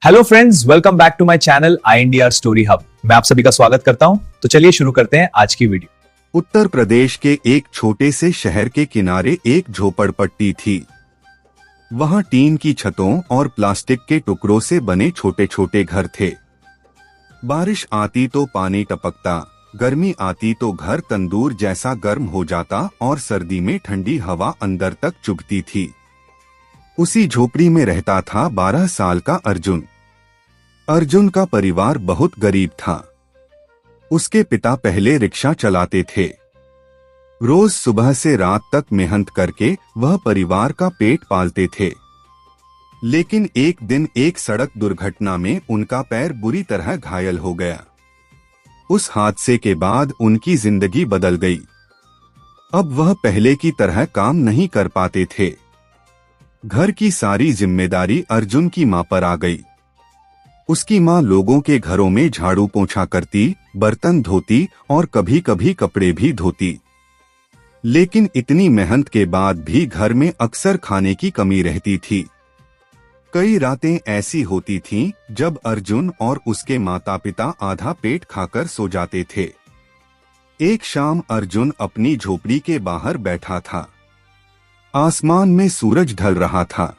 Hello friends, welcome back to my channel INDR story hub. मैं आप सभी का स्वागत करता हूं। तो चलिए शुरू करते हैं आज की वीडियो। उत्तर प्रदेश के एक छोटे से शहर के किनारे एक झोपड़पट्टी थी। वहां टीन की छतों और प्लास्टिक के टुकड़ों से बने छोटे छोटे घर थे। बारिश आती तो पानी टपकता, गर्मी आती तो घर तंदूर जैसा गर्म हो जाता और सर्दी में ठंडी हवा अंदर तक चुभती थी। उसी झोपड़ी में रहता था 12 साल का अर्जुन। अर्जुन का परिवार बहुत गरीब था। उसके पिता पहले रिक्शा चलाते थे। रोज सुबह से रात तक मेहनत करके वह परिवार का पेट पालते थे। लेकिन एक दिन एक सड़क दुर्घटना में उनका पैर बुरी तरह घायल हो गया। उस हादसे के बाद उनकी जिंदगी बदल गई। अब वह पहले की तरह काम नहीं कर पाते थे। घर की सारी जिम्मेदारी अर्जुन की मां पर आ गई। उसकी मां लोगों के घरों में झाड़ू पोंछा करती, बर्तन धोती और कभी कभी कपड़े भी धोती। लेकिन इतनी मेहनत के बाद भी घर में अक्सर खाने की कमी रहती थी। कई रातें ऐसी होती थीं जब अर्जुन और उसके माता पिता आधा पेट खाकर सो जाते थे। एक शाम अर्जुन अपनी झोपड़ी के बाहर बैठा था। आसमान में सूरज ढल रहा था।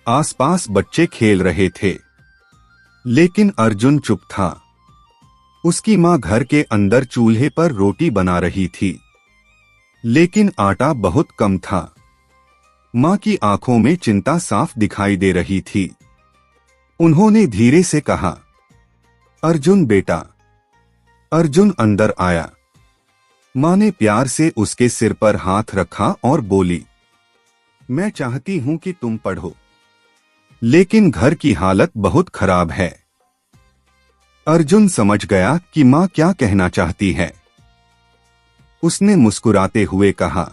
आसपास बच्चे खेल रहे थे, लेकिन अर्जुन चुप था। उसकी मां घर के अंदर चूल्हे पर रोटी बना रही थी, लेकिन आटा बहुत कम था। मां की आंखों में चिंता साफ दिखाई दे रही थी। उन्होंने धीरे से कहा, अर्जुन बेटा। अर्जुन अंदर आया। मां ने प्यार से उसके सिर पर हाथ रखा और बोली, मैं चाहती हूं कि तुम पढ़ो, लेकिन घर की हालत बहुत खराब है। अर्जुन समझ गया कि मां क्या कहना चाहती है। उसने मुस्कुराते हुए कहा,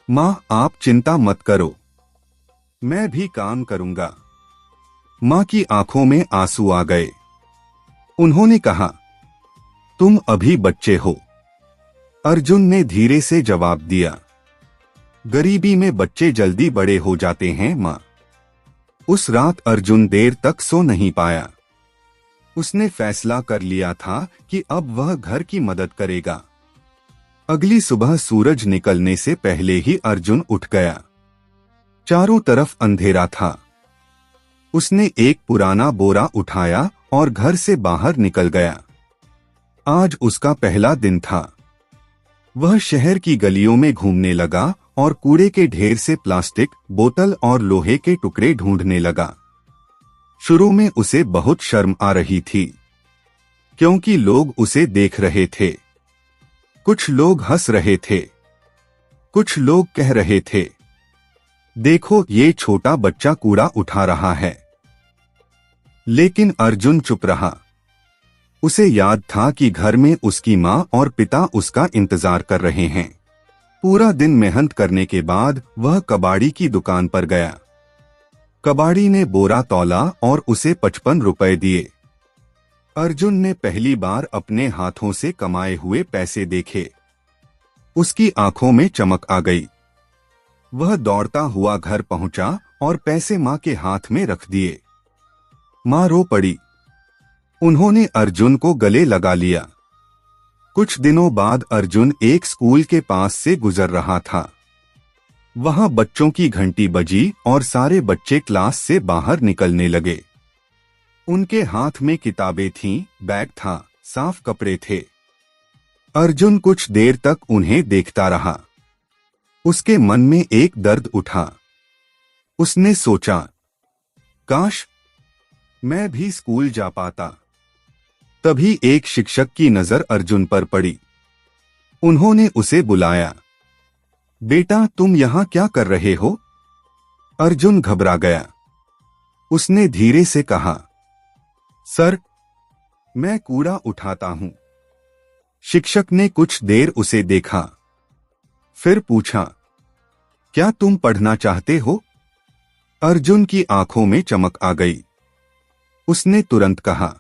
मां आप चिंता मत करो, मैं भी काम करूंगा। मां की आंखों में आंसू आ गए। उन्होंने कहा, तुम अभी बच्चे हो। अर्जुन ने धीरे से जवाब दिया, गरीबी में बच्चे जल्दी बड़े हो जाते हैं मां। उस रात अर्जुन देर तक सो नहीं पाया। उसने फैसला कर लिया था कि अब वह घर की मदद करेगा। अगली सुबह सूरज निकलने से पहले ही अर्जुन उठ गया। चारों तरफ अंधेरा था। उसने एक पुराना बोरा उठाया और घर से बाहर निकल गया। आज उसका पहला दिन था। वह शहर की गलियों में घूमने लगा और कूड़े के ढेर से प्लास्टिक, बोतल और लोहे के टुकड़े ढूंढने लगा। शुरू में उसे बहुत शर्म आ रही थी, क्योंकि लोग उसे देख रहे थे। कुछ लोग हंस रहे थे, कुछ लोग कह रहे थे, देखो ये छोटा बच्चा कूड़ा उठा रहा है। लेकिन अर्जुन चुप रहा। उसे याद था कि घर में उसकी मां और पिता उसका इंतजार कर रहे हैं। पूरा दिन मेहनत करने के बाद वह कबाड़ी की दुकान पर गया। कबाड़ी ने बोरा तौला और उसे 55 रुपए दिए। अर्जुन ने पहली बार अपने हाथों से कमाए हुए पैसे देखे। उसकी आंखों में चमक आ गई। वह दौड़ता हुआ घर पहुंचा और पैसे मां के हाथ में रख दिए। मां रो पड़ी। उन्होंने अर्जुन को गले लगा लिया। कुछ दिनों बाद अर्जुन एक स्कूल के पास से गुजर रहा था। वहां बच्चों की घंटी बजी और सारे बच्चे क्लास से बाहर निकलने लगे। उनके हाथ में किताबें थीं, बैग था, साफ कपड़े थे। अर्जुन कुछ देर तक उन्हें देखता रहा। उसके मन में एक दर्द उठा। उसने सोचा, काश मैं भी स्कूल जा पाता। तभी एक शिक्षक की नजर अर्जुन पर पड़ी। उन्होंने उसे बुलाया, बेटा तुम यहां क्या कर रहे हो? अर्जुन घबरा गया। उसने धीरे से कहा, सर मैं कूड़ा उठाता हूं। शिक्षक ने कुछ देर उसे देखा, फिर पूछा, क्या तुम पढ़ना चाहते हो? अर्जुन की आंखों में चमक आ गई। उसने तुरंत कहा,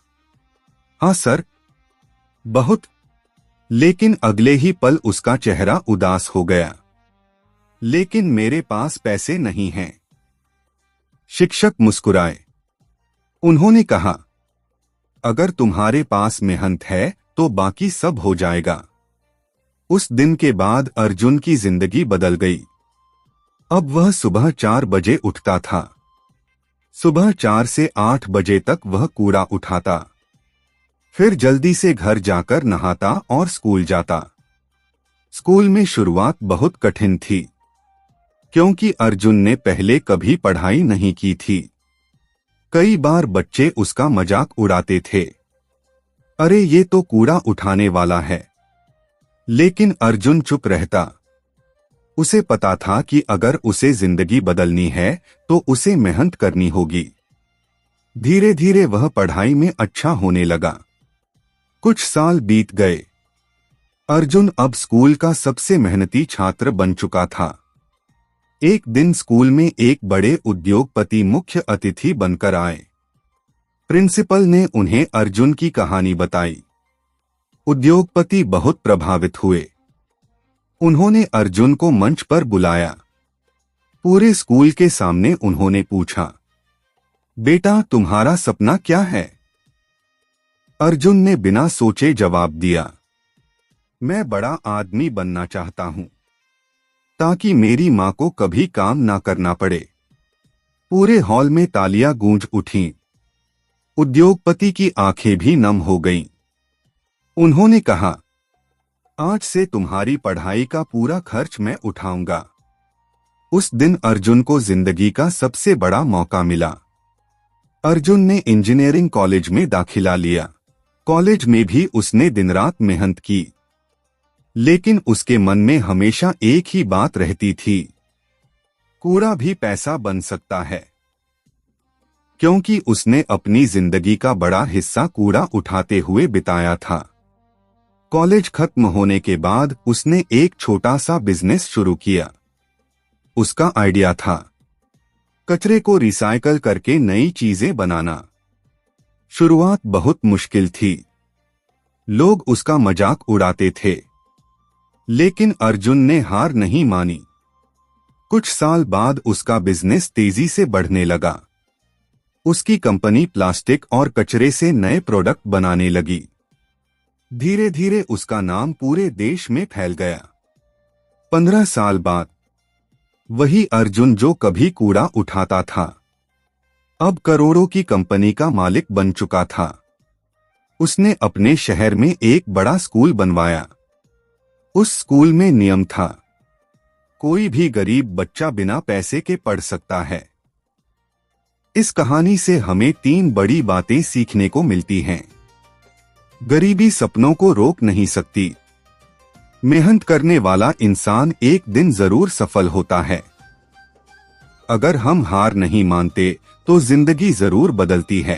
हाँ सर, बहुत। लेकिन अगले ही पल उसका चेहरा उदास हो गया। लेकिन मेरे पास पैसे नहीं हैं। शिक्षक मुस्कुराए। उन्होंने कहा, अगर तुम्हारे पास मेहनत है तो बाकी सब हो जाएगा। उस दिन के बाद अर्जुन की जिंदगी बदल गई। अब वह सुबह 4 बजे उठता था। सुबह 4 से 8 बजे तक वह कूड़ा उठाता, फिर जल्दी से घर जाकर नहाता और स्कूल जाता। स्कूल में शुरुआत बहुत कठिन थी, क्योंकि अर्जुन ने पहले कभी पढ़ाई नहीं की थी। कई बार बच्चे उसका मजाक उड़ाते थे, अरे ये तो कूड़ा उठाने वाला है। लेकिन अर्जुन चुप रहता। उसे पता था कि अगर उसे जिंदगी बदलनी है तो उसे मेहनत करनी होगी। धीरे धीरे वह पढ़ाई में अच्छा होने लगा। कुछ साल बीत गए। अर्जुन अब स्कूल का सबसे मेहनती छात्र बन चुका था। एक दिन स्कूल में एक बड़े उद्योगपति मुख्य अतिथि बनकर आए। प्रिंसिपल ने उन्हें अर्जुन की कहानी बताई। उद्योगपति बहुत प्रभावित हुए। उन्होंने अर्जुन को मंच पर बुलाया। पूरे स्कूल के सामने उन्होंने पूछा, बेटा तुम्हारा सपना क्या है? अर्जुन ने बिना सोचे जवाब दिया, मैं बड़ा आदमी बनना चाहता हूं, ताकि मेरी मां को कभी काम ना करना पड़े। पूरे हॉल में तालियां गूंज उठीं। उद्योगपति की आंखें भी नम हो गईं। उन्होंने कहा, आज से तुम्हारी पढ़ाई का पूरा खर्च मैं उठाऊंगा। उस दिन अर्जुन को जिंदगी का सबसे बड़ा मौका मिला। अर्जुन ने इंजीनियरिंग कॉलेज में दाखिला लिया। कॉलेज में भी उसने दिन रात मेहनत की, लेकिन उसके मन में हमेशा एक ही बात रहती थी, कूड़ा भी पैसा बन सकता है। क्योंकि उसने अपनी जिंदगी का बड़ा हिस्सा कूड़ा उठाते हुए बिताया था। कॉलेज खत्म होने के बाद उसने एक छोटा सा बिजनेस शुरू किया। उसका आइडिया था कचरे को रिसाइकल करके नई चीजें बनाना। शुरुआत बहुत मुश्किल थी। लोग उसका मजाक उड़ाते थे, लेकिन अर्जुन ने हार नहीं मानी। कुछ साल बाद उसका बिजनेस तेजी से बढ़ने लगा। उसकी कंपनी प्लास्टिक और कचरे से नए प्रोडक्ट बनाने लगी। धीरे धीरे उसका नाम पूरे देश में फैल गया। 15 साल बाद वही अर्जुन जो कभी कूड़ा उठाता था, अब करोड़ों की कंपनी का मालिक बन चुका था। उसने अपने शहर में एक बड़ा स्कूल बनवाया। उस स्कूल में नियम था, कोई भी गरीब बच्चा बिना पैसे के पढ़ सकता है। इस कहानी से हमें 3 बड़ी बातें सीखने को मिलती हैं। गरीबी सपनों को रोक नहीं सकती। मेहनत करने वाला इंसान एक दिन जरूर सफल होता है। अगर हम हार नहीं मानते तो जिंदगी जरूर बदलती है।